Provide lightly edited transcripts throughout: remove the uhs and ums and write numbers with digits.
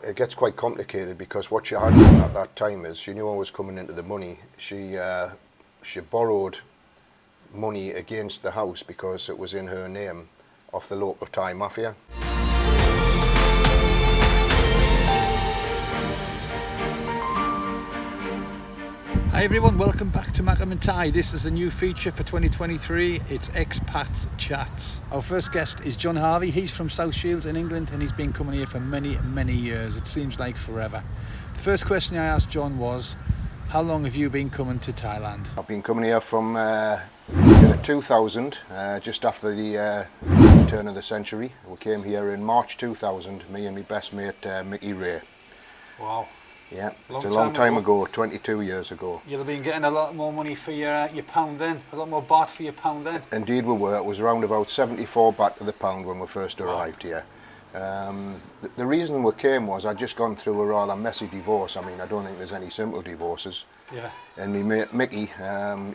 it gets quite complicated because what she had done at that time is she knew I was coming into the money. She borrowed money against the house because it was in her name off the local Thai mafia. Hi everyone, welcome back to Macam and Thai. This is a new feature for 2023. It's Expat Chats. Our first guest is John Harvey. He's from South Shields in England and he's been coming here for many years. It seems like forever. The first question I asked John was, how long have you been coming to Thailand? I've been coming here from 2000, just after the turn of the century. We came here in March 2000, me and my best mate Mickey Ray. Wow. Yeah, it's a long time ago, 22 years ago. You'll have been getting a lot more money for your pound then, a lot more baht for your pound then. Indeed we were. It was around about 74 baht to the pound when we first arrived here. The reason we came was I'd just gone through a rather messy divorce. I mean, I don't think there's any simple divorces. Yeah. And my mate Mickey,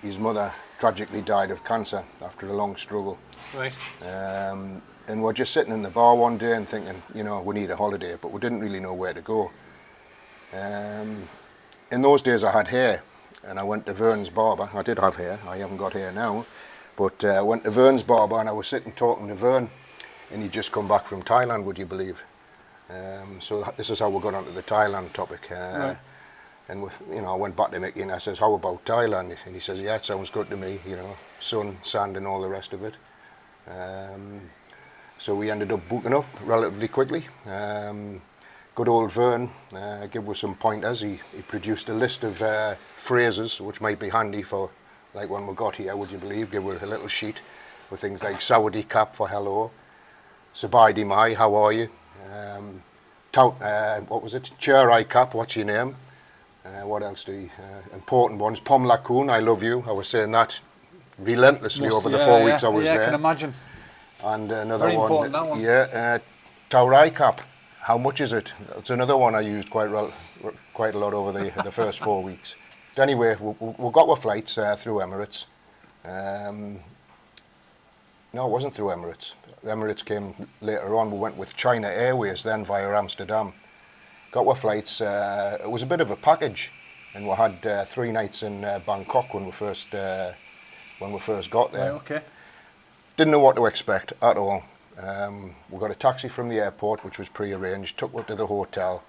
his mother tragically died of cancer after a long struggle. Right. And we're just sitting in the bar one day and thinking, you know, we need a holiday, but we didn't really know where to go. In those days I had hair and I went to Vern's barber. I did have hair, I haven't got hair now, but I went to Vern's barber and I was sitting talking to Vern and he'd just come back from Thailand, would you believe? So this is how we got onto the Thailand topic. Right. And you know, I went back to Mickey and I says, how about Thailand? And he says, yeah, it sounds good to me, you know, sun, sand and all the rest of it. So we ended up booking up relatively quickly. Good old Vern gave us some pointers. He produced a list of phrases which might be handy for, like when we got here, would you believe, give us a little sheet with things like Sawadee Kap for hello, Sabai Di Mai, how are you, what was it, Cherai Kap, what's your name, what else do you, important ones, Pom Lakoon, I love you. I was saying that relentlessly over the 4 weeks I was there. Yeah, I can imagine. And another Very one, important, that one. yeah, Taurai Kap. How much is it? It's another one I used quite a lot over the first 4 weeks. But anyway, we got our flights through Emirates. No, it wasn't through Emirates. Emirates came later on. We went with China Airways then via Amsterdam. Got our flights. It was a bit of a package, and we had 3 nights in Bangkok when we first got there. Right, okay. Didn't know what to expect at all. We got a taxi from the airport, which was pre-arranged, took us to the hotel,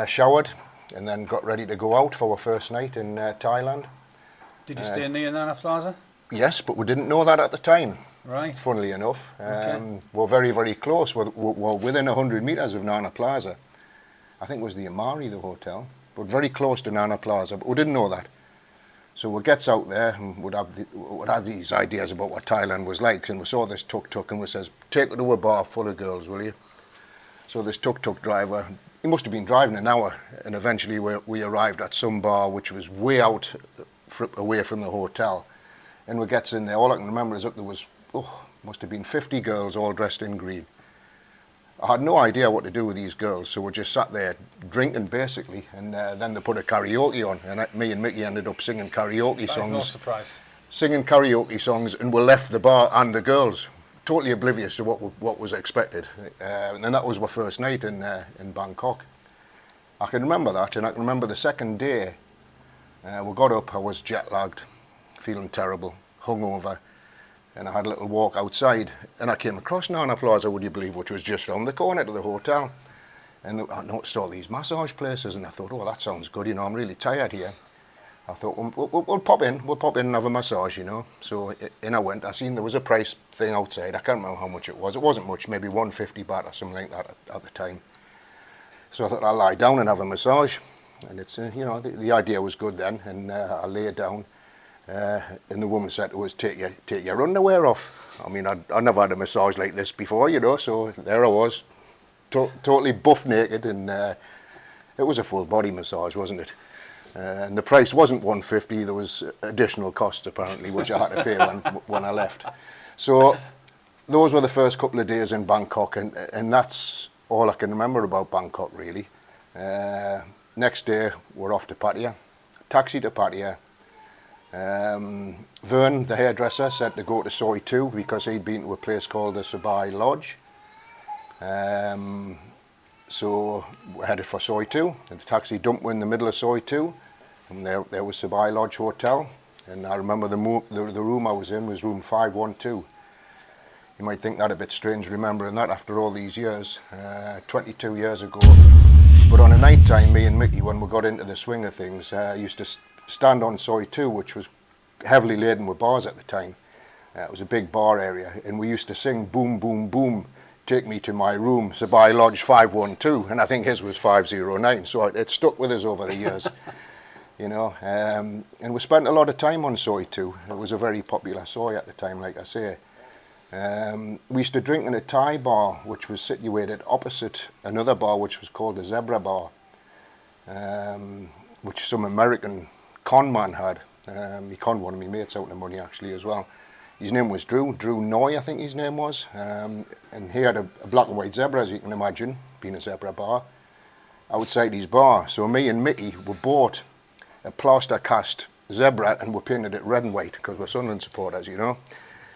showered, and then got ready to go out for our first night in Thailand. Did you stay near Nana Plaza? Yes, but we didn't know that at the time. Right. Funnily enough, Okay. we're very close. We're within 100 metres of Nana Plaza. I think it was the Amari, the hotel, but very close to Nana Plaza. But we didn't know that. So we gets out there and would have these ideas about what Thailand was like, and we saw this tuk-tuk and we says, take it to a bar full of girls, will you? So this tuk-tuk driver, he must have been driving an hour, and eventually we arrived at some bar which was way out away from the hotel. And we gets in there, all I can remember is that there was, must have been 50 girls all dressed in green. I had no idea what to do with these girls, so we just sat there drinking basically, and then they put a karaoke on, and me and Mickey ended up singing karaoke songs. No surprise. Singing karaoke songs, and we left the bar and the girls, totally oblivious to what was expected. And that was my first night in Bangkok. I can remember that, and I can remember the second day. We got up, I was jet lagged, feeling terrible, hungover. And I had a little walk outside, and I came across Nana Plaza, would you believe, which was just around the corner to the hotel. And I noticed all these massage places, and I thought, oh, that sounds good, you know, I'm really tired here. I thought, we'll pop in and have a massage, you know. So in I went. I seen there was a price thing outside. I can't remember how much it was. It wasn't much, maybe 150 baht or something like that at the time. So I thought I'll lie down and have a massage. And it's, you know, the idea was good then, and I lay down. And the woman said to us, take your underwear off. I mean, I'd never had a massage like this before, you know, so there I was, totally buff naked, and it was a full body massage, wasn't it? And the price wasn't 150, there was additional costs apparently, which I had to pay when I left. So those were the first couple of days in Bangkok, and that's all I can remember about Bangkok really. Next day, we're off to Pattaya, taxi to Pattaya. Vern, the hairdresser, said to go to Soi 2 because he'd been to a place called the Sabai Lodge. So we headed for Soy 2, and the taxi dumped me in the middle of Soy 2, and there was Sabai Lodge Hotel, and I remember the room I was in was room 512. You might think that a bit strange remembering that after all these years, 22 years ago. But on a night time, me and Mickey, when we got into the swing of things, used to stand on Soy 2, which was heavily laden with bars at the time. It was a big bar area, and we used to sing Boom Boom Boom, take me to my room, Sabai Lodge 512, and I think his was 509, so it stuck with us over the years. You know, and we spent a lot of time on Soy 2. It was a very popular soy at the time, like I say. We used to drink in a Thai bar, which was situated opposite another bar, which was called the Zebra Bar, which some American con man had. He conned one of my mates out of money, actually, as well. His name was Drew Noy, I think his name was. And he had a black and white zebra, as you can imagine, being a Zebra bar, outside his bar. So me and Mickey were bought a plaster cast zebra, and we painted it red and white, because we're Sunderland supporters, you know.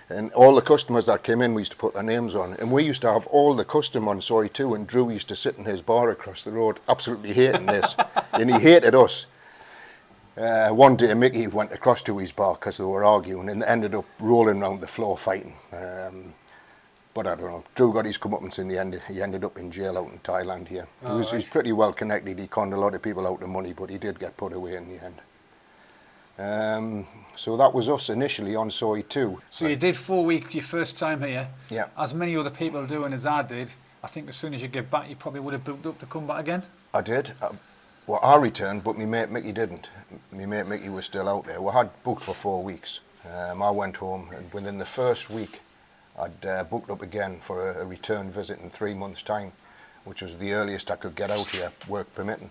And all the customers that came in, we used to put their names on. And we used to have all the custom on Soy 2, and Drew used to sit in his bar across the road, absolutely hating this. And he hated us. One day Mickey went across to his bar because they were arguing, and ended up rolling around the floor fighting. But I don't know, Drew got his comeuppance in the end. He ended up in jail out in Thailand here. He's pretty well connected. He conned a lot of people out of money, but he did get put away in the end. So that was us initially on Soy 2. So you did 4 weeks your first time here. Yeah. As many other people do, and as I did, I think as soon as you get back, you probably would have booked up to come back again. I did. Well, I returned, but my mate Mickey didn't. My mate Mickey was still out there. We had booked for 4 weeks. I went home, and within the first week, I'd booked up again for a return visit in 3 months' time, which was the earliest I could get out here, work permitting.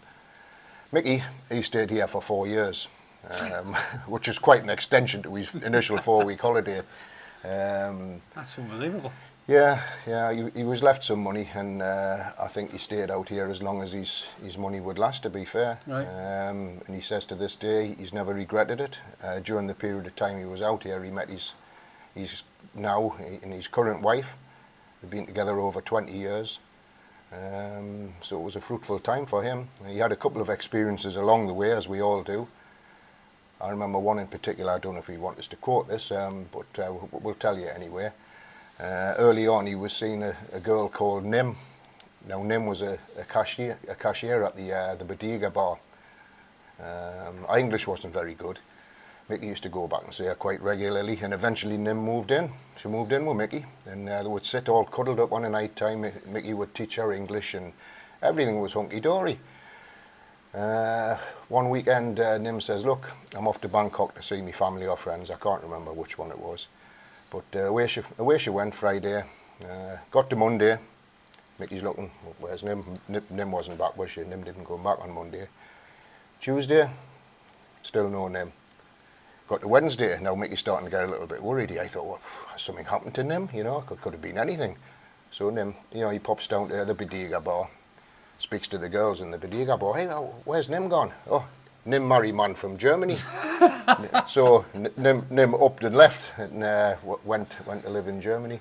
Mickey, he stayed here for 4 years. Which is quite an extension to his initial 4-week holiday. That's unbelievable. Yeah, he was left some money, and I think he stayed out here as long as his money would last, to be fair. Right. And he says to this day he's never regretted it. During the period of time he was out here, he met his now and his current wife. They've been together over 20 years. So it was a fruitful time for him. He had a couple of experiences along the way, as we all do. I remember one in particular. I don't know if he wants us to quote this, but we'll tell you anyway. Early on, he was seeing a girl called Nim. Now, Nim was a cashier at the Bodega bar. Our English wasn't very good. Mickey used to go back and see her quite regularly, and eventually Nim moved in. She moved in with Mickey, and they would sit all cuddled up on a night time. Mickey would teach her English, and everything was hunky-dory. One weekend, Nim says, "Look, I'm off to Bangkok to see my family or friends." I can't remember which one it was. But away she went Friday. Got to Monday. Mickey's looking, where's Nim? Nim wasn't back, was she? Nim didn't come back on Monday. Tuesday, still no Nim. Got to Wednesday. Now Mickey's starting to get a little bit worried. I thought, well, has something happened to Nim? You know, could have been anything. So Nim, you know, he pops down to the Bodega bar. Speaks to the girls in the Bodega bar. "Hey, where's Nim gone?" "Oh, Nim married man from Germany." So Nim upped and left, and went to live in Germany.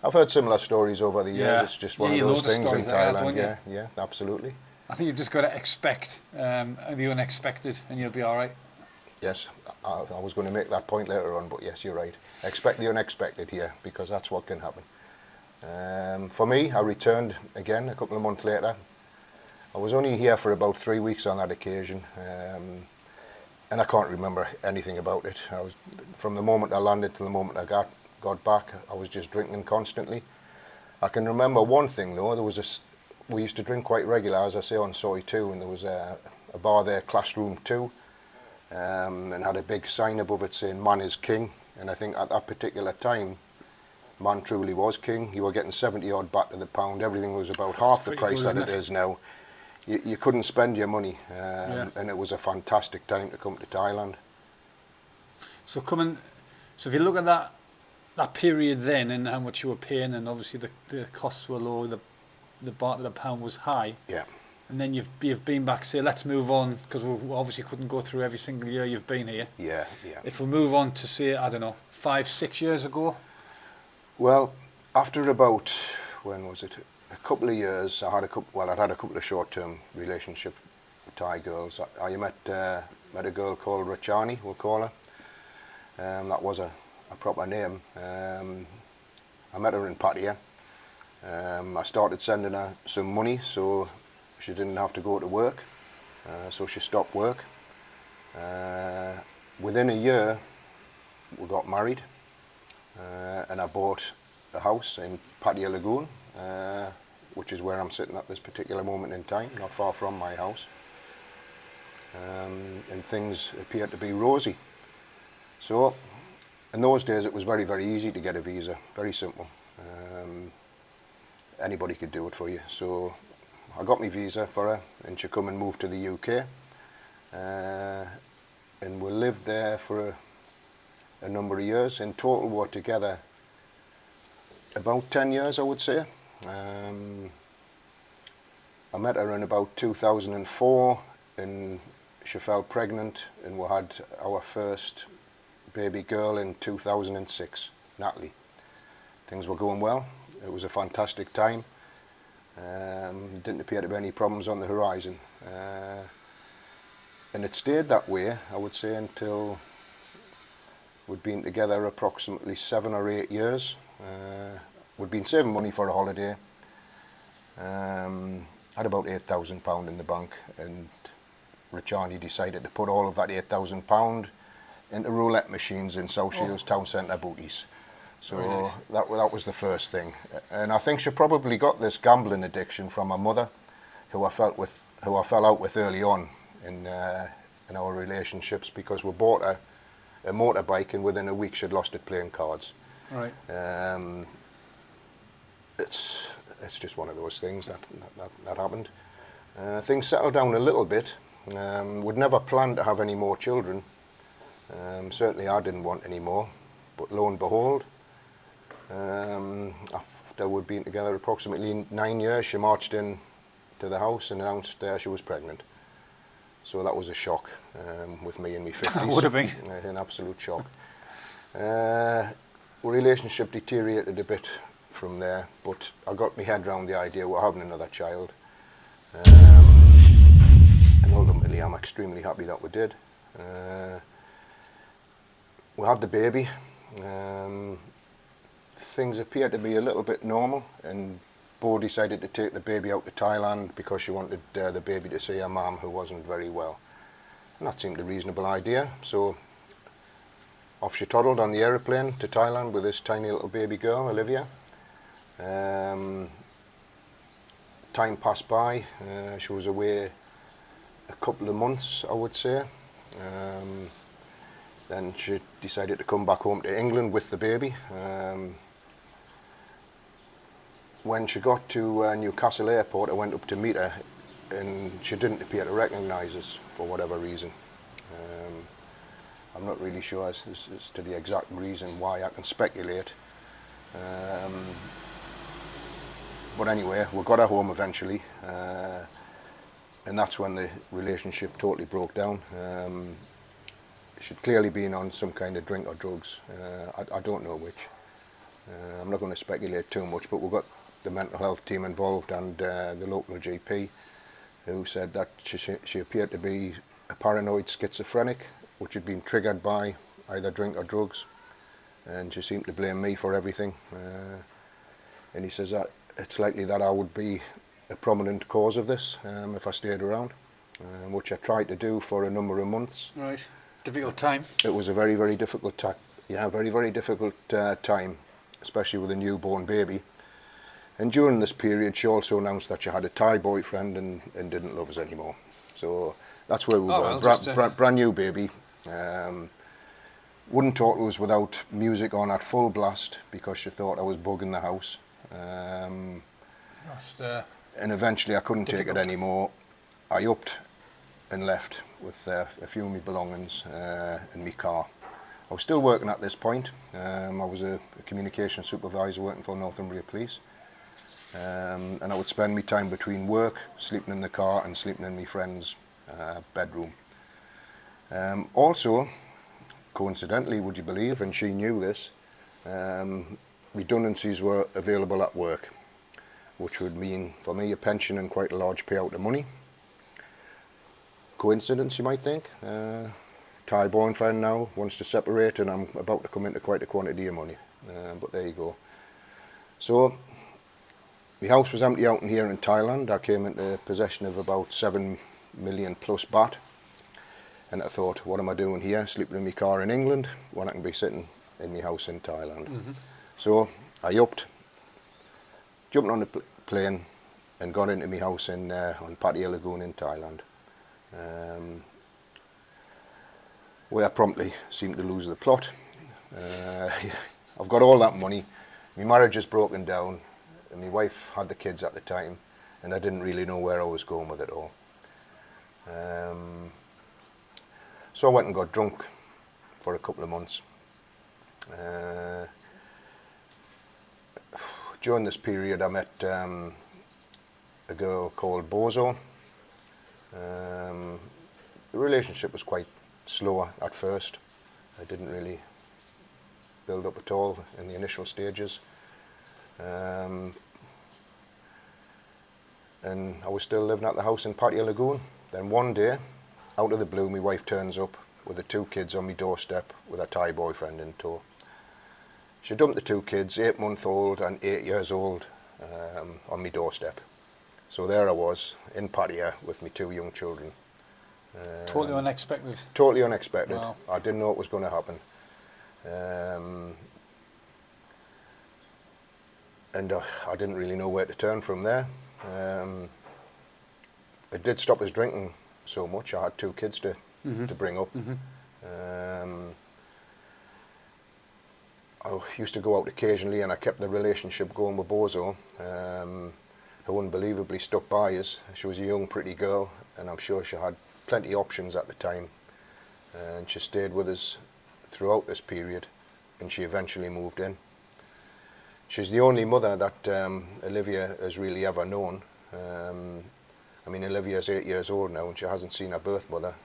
I've heard similar stories over the years. Yeah. It's just one of those things in Thailand. Yeah, absolutely. I think you've just got to expect the unexpected, and you'll be all right. Yes, I was going to make that point later on, but yes, you're right. Expect the unexpected here, because that's what can happen. For me, I returned again a couple of months later. I was only here for about 3 weeks on that occasion, and I can't remember anything about it. From the moment I landed to the moment I got back, I was just drinking constantly. I can remember one thing though. We used to drink quite regular, as I say, on Soy 2, and there was a bar there, Classroom 2, and had a big sign above it saying "Man is King." And I think at that particular time, man truly was king. You were getting 70 odd baht to the pound. Everything was about half the price that it is now. You couldn't spend your money, and it was a fantastic time to come to Thailand. So if you look at that period then, and how much you were paying, and obviously the costs were low, the baht to the pound was high. Yeah. And then you've been back. Say, let's move on, because we obviously couldn't go through every single year you've been here. Yeah. If we move on to, say, I don't know, 5-6 years ago. Well, after about, when was it? a couple of years, I'd had a couple of short-term relationship with Thai girls. I met a girl called Rachani, we'll call her. That was a proper name. I met her in Pattaya. I started sending her some money so she didn't have to go to work. So she stopped work. Within a year, we got married, and I bought a house in Pattaya Lagoon, which is where I'm sitting at this particular moment in time, not far from my house. And things appeared to be rosy. So in those days it was very, very easy to get a visa, very simple. Anybody could do it for you. So I got my visa for her, and she come and moved to the UK. And we lived there for a number of years. In total we're together about 10 years, I would say. I met her in about 2004, and she fell pregnant, and we had our first baby girl in 2006, Natalie. Things were going well. It was a fantastic time. Didn't appear to be any problems on the horizon. And it stayed that way, I would say, until we'd been together approximately 7 or 8 years. We'd been saving money for a holiday. Had about £8,000 in the bank, and Rachani decided to put all of that £8,000 into roulette machines in South Shields Town Centre booties. So nice. that was the first thing. And I think she probably got this gambling addiction from her mother, who I fell out with early on in our relationships, because we bought a motorbike, and within a week she'd lost it playing cards. Right. It's just one of those things that happened. Things settled down a little bit. We'd never planned to have any more children. Certainly I didn't want any more, but lo and behold, after we'd been together approximately 9 years, she marched in to the house and announced she was pregnant. So that was a shock with me in my 50s. Would have been. An absolute shock. Relationship deteriorated a bit from there, but I got my head around the idea we're having another child. And ultimately I'm extremely happy that we did. We had the baby. Things appeared to be a little bit normal, and Bo decided to take the baby out to Thailand because she wanted the baby to see her mum, who wasn't very well. And that seemed a reasonable idea, so off she toddled on the aeroplane to Thailand with this tiny little baby girl, Olivia. Time passed by. She was away a couple of months, I would say. Then she decided to come back home to England with the baby. When she got to Newcastle Airport, I went up to meet her, and she didn't appear to recognise us for whatever reason. I'm not really sure as to the exact reason why. I can speculate. But anyway, we got her home eventually, and that's when the relationship totally broke down. She'd clearly been on some kind of drink or drugs. I don't know which. I'm not going to speculate too much, but we got the mental health team involved, and the local GP, who said that she appeared to be a paranoid schizophrenic, which had been triggered by either drink or drugs, and she seemed to blame me for everything. And he says that it's likely that I would be a prominent cause of this if I stayed around, which I tried to do for a number of months. Right. Difficult time. It was a very, very difficult time. Yeah, very, very difficult time, especially with a newborn baby. And during this period, she also announced that she had a Thai boyfriend and didn't love us anymore. So that's where we were. Well, brand new baby. Wouldn't talk to us without music on at full blast because she thought I was bugging the house. And eventually I couldn't take it anymore. I upped and left with a few of my belongings in my car. I was still working at this point. I was a communication supervisor working for Northumbria Police. And I would spend my time between work, sleeping in the car and sleeping in my friend's bedroom. Also, coincidentally, would you believe, and she knew this, redundancies were available at work. which would mean for me a pension and quite a large payout of money. Coincidence, you might think. Thai boyfriend now wants to separate, and I'm about to come into quite a quantity of money. But there you go. So the house was empty out in here in Thailand. I came into possession of about 7 million plus baht, and I thought, what am I doing here, sleeping in my car in England when I can be sitting in my house in Thailand? So I jumped on the plane and got into my house in on Pattaya Lagoon in Thailand, where I promptly seemed to lose the plot. I've got all that money, my marriage has broken down, and my wife had the kids at the time, and I didn't really know where I was going with it all. So I went and got drunk for a couple of months. During this period I met a girl called Bozo. The relationship was quite slow at first. I didn't really build up at all in the initial stages. And I was still living at the house in Pattaya Lagoon. Then one day, out of the blue, my wife turns up with the 2 kids on my doorstep with a Thai boyfriend in tow. She dumped the 2 kids, 8-month-old and 8 years old, on my doorstep. So there I was in Pattaya with my 2 young children. Totally unexpected. Totally unexpected. Wow. I didn't know it was going to happen. And I didn't really know where to turn from there. It did stop us drinking so much. I had 2 kids to bring up. I used to go out occasionally, and I kept the relationship going with Bozo, who unbelievably stuck by us. She was a young, pretty girl, and I'm sure she had plenty of options at the time. And she stayed with us throughout this period, and she eventually moved in. She's the only mother that Olivia has really ever known. I mean, Olivia's 8 years old now, and she hasn't seen her birth mother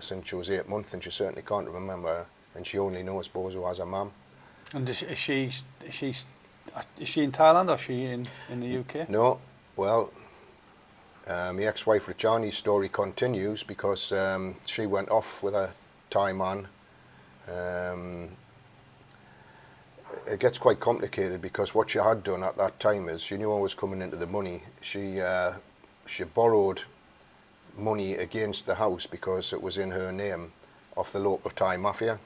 since she was 8 months, and she certainly can't remember her, and she only knows Bozo as her mum. And is she in Thailand, or is she in the UK? No, well, my ex-wife Richani's story continues, because she went off with a Thai man. It gets quite complicated, because what she had done at that time is she knew I was coming into the money. She borrowed money against the house because it was in her name, off the local Thai mafia.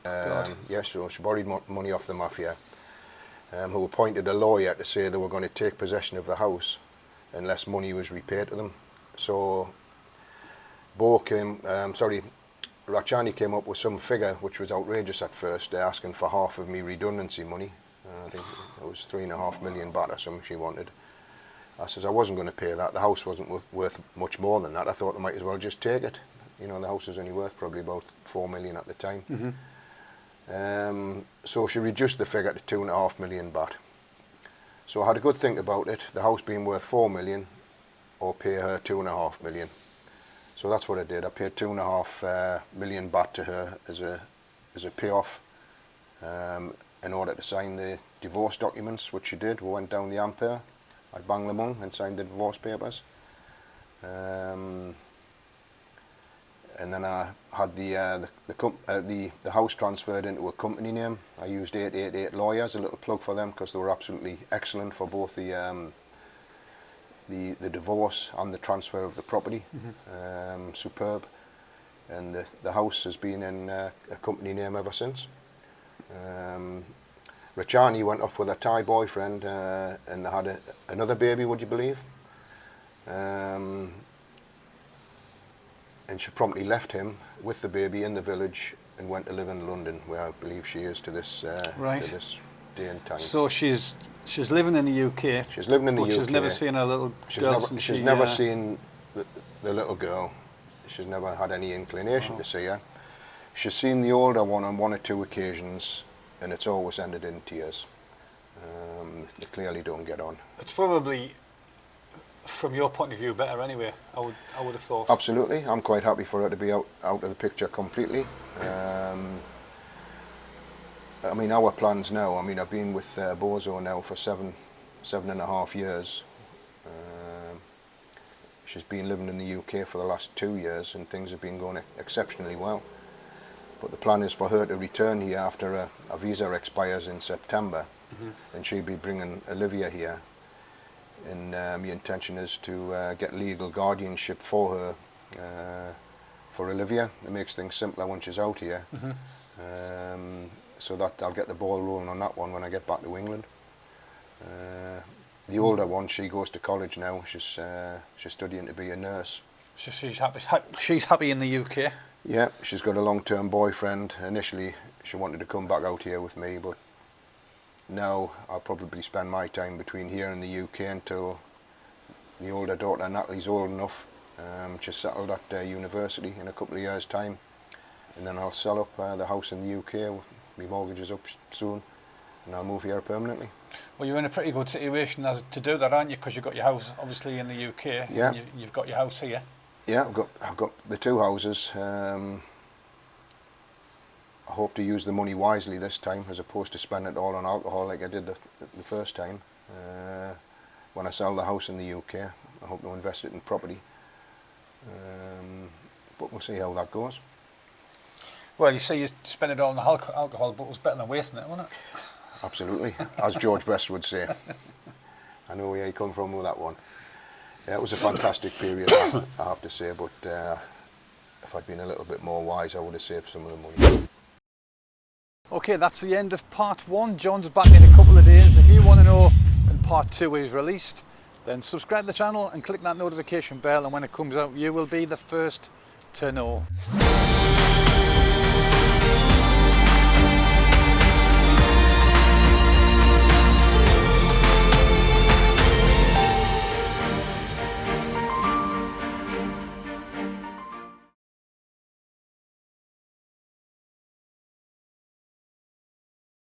Yes, so she borrowed money off the mafia, who appointed a lawyer to say they were going to take possession of the house unless money was repaid to them. So Rachani came up with some figure which was outrageous at first. They're asking for half of me redundancy money. I think it was 3.5 million baht or something she wanted. I says I wasn't going to pay that. The house wasn't worth much more than that. I thought they might as well just take it. You know, the house was only worth probably about 4 million at the time. So she reduced the figure to 2.5 million baht. So I had a good think about it, the house being worth 4 million, or pay her 2.5 million. So that's what I did. I paid 2.5 million baht to her as a payoff, in order to sign the divorce documents, which she did. We went down the Ampere at Banglamung and signed the divorce papers. And then I had the house transferred into a company name. I used 888 Lawyers, a little plug for them, because they were absolutely excellent for both the divorce and the transfer of the property. Superb. And the house has been in a company name ever since. Rachani went off with a Thai boyfriend, and they had another baby, would you believe? And she promptly left him with the baby in the village and went to live in London, where I believe she is to this day and time. So she's living in the UK. She's living in the UK. But she's never seen her little girl since she's never seen the little girl. She's never had any inclination to see her. She's seen the older one on 1 or 2 occasions, and it's always ended in tears. They clearly don't get on. It's probably, from your point of view, better anyway. I would have thought. Absolutely, I'm quite happy for her to be out of the picture completely. I mean, our plans now. I mean, I've been with Bozo now for seven and a half years. She's been living in the UK for the last 2 years and things have been going exceptionally well. But the plan is for her to return here after a visa expires in September, and she'll be bringing Olivia here. And my intention is to get legal guardianship for her, for Olivia. It makes things simpler when she's out here. So that I'll get the ball rolling on that one when I get back to England. The older one, she goes to college now. She's studying to be a nurse. So she's happy in the UK. Yeah, she's got a long-term boyfriend. Initially, she wanted to come back out here with me, but now I'll probably spend my time between here and the UK until the older daughter Natalie's old enough. She's settled at university in a couple of years' time, and then I'll sell up the house in the UK. My mortgage is up soon, and I'll move here permanently. Well, you're in a pretty good situation to do that, aren't you? Because you've got your house obviously in the UK. Yeah. And you've got your house here. Yeah, I've got the 2 houses. I hope to use the money wisely this time, as opposed to spend it all on alcohol like I did the first time. When I sell the house in the UK, I hope to invest it in property. But we'll see how that goes. Well, you say you spend it all on the alcohol, but it was better than wasting it, wasn't it? Absolutely, as George Best would say. I know where he come from with that one. Yeah, it was a fantastic period, I have to say, but if I'd been a little bit more wise, I would have saved some of the money. Okay, that's the end of part 1. John's back in a couple of days. If you want to know when part 2 is released, then subscribe to the channel and click that notification bell, and when it comes out, you will be the first to know.